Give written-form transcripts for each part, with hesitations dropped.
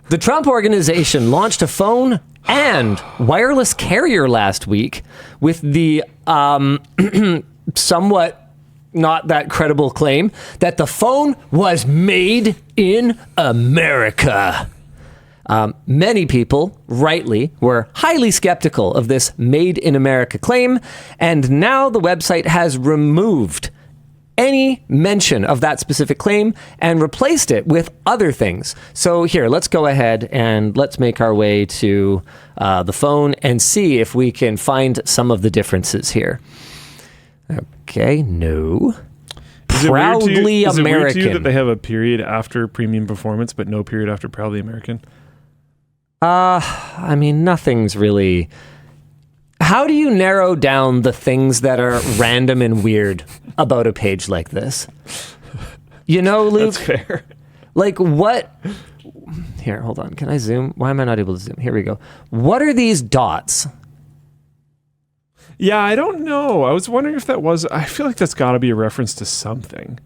The Trump Organization launched a phone and wireless carrier last week with the somewhat not that credible claim that the phone was made in America. Many people, rightly, were highly skeptical of this Made in America claim, and now the website has removed any mention of that specific claim and replaced it with other things. So here, let's go ahead and let's make our way to the phone and see if we can find some of the differences here. Okay, no. Proudly American. Is it weird to you that they have a period after premium performance, but no period after proudly American? I mean, nothing's really... How do you narrow down the things that are random and weird about a page like this? You know, Luke? That's fair. Like, what... Here, hold on. Can I zoom? Why am I not able to zoom? Here we go. What are these dots? Yeah, I don't know. I was wondering if that was... I feel like that's got to be a reference to something.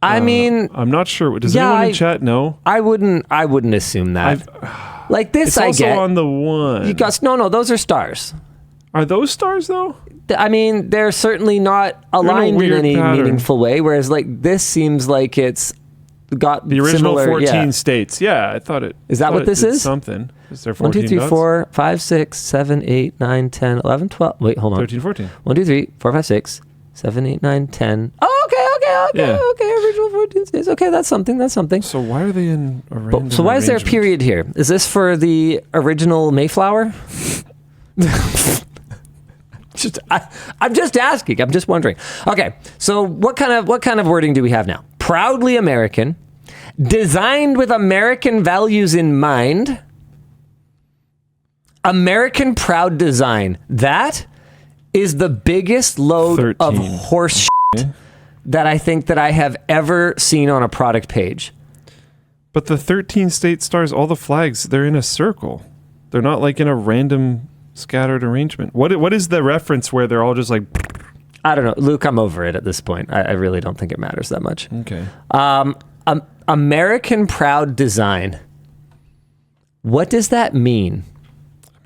I mean... I'm not sure. Does anyone in chat know? I wouldn't assume that. Like this, it's I also get. On the one. You got... No, those are stars. Are those stars, though? I mean, they're certainly not aligned in any meaningful way, whereas, like, this seems like it's got the original similar, 14 states. Yeah, I thought it... Is that what this is? Something. Is there 14 1, 2, 3, dots? 4, 5, 6, 7, 8, 9, 10, 11, 12... Wait, hold on. 13, 14. 1, 2, 3, 4, 5, 6, 7, 8, 9, 10... Oh, okay, original 14 states. Okay, that's something. So why are they in a random So why is there a period here? Is this for the original Mayflower? I'm just asking. I'm just wondering. Okay, so what kind of wording do we have now? Proudly American, designed with American values in mind. American proud design. That is the biggest load 13. of horse shit that I think that I have ever seen on a product page. But the 13 state stars, all the flags, they're in a circle. They're not like in a random scattered arrangement. What is the reference where they're all just like... I don't know. Luke, I'm over it at this point. I really don't think it matters that much. Okay. American proud design. What does that mean?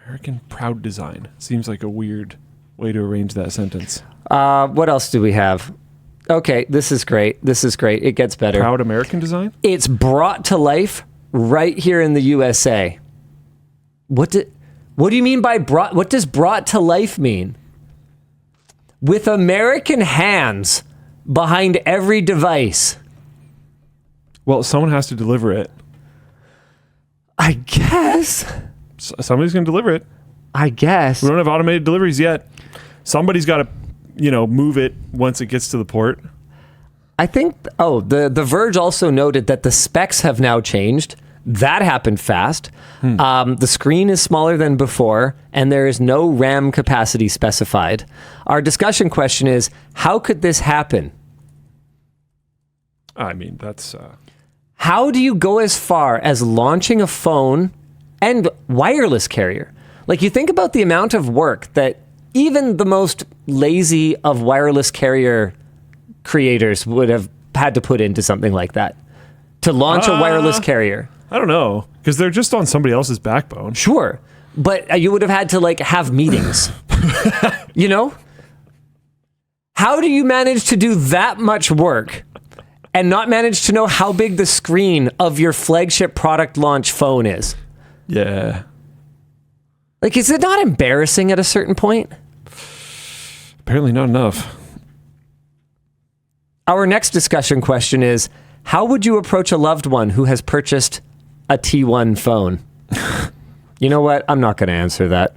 American proud design. Seems like a weird way to arrange that sentence. What else do we have? Okay, this is great. It gets better. Proud American design? It's brought to life right here in the USA. What do you mean by brought? What does brought to life mean? With American hands behind every device. Well, someone has to deliver it. I guess. Somebody's going to deliver it. I guess. We don't have automated deliveries yet. Somebody's got to, move it once it gets to the port. I think, the Verge also noted that the specs have now changed. That happened fast. The screen is smaller than before, and there is no RAM capacity specified. Our discussion question is, how could this happen? I mean, that's... How do you go as far as launching a phone and wireless carrier? Like, you think about the amount of work that even the most lazy of wireless carrier creators would have had to put into something like that to launch a wireless carrier. I don't know, because they're just on somebody else's backbone. Sure, but you would have had to have meetings. How do you manage to do that much work and not manage to know how big the screen of your flagship product launch phone is? Yeah. Is it not embarrassing at a certain point? Apparently not enough. Our next discussion question is, how would you approach a loved one who has purchased a T1 phone? You know what? I'm not going to answer that.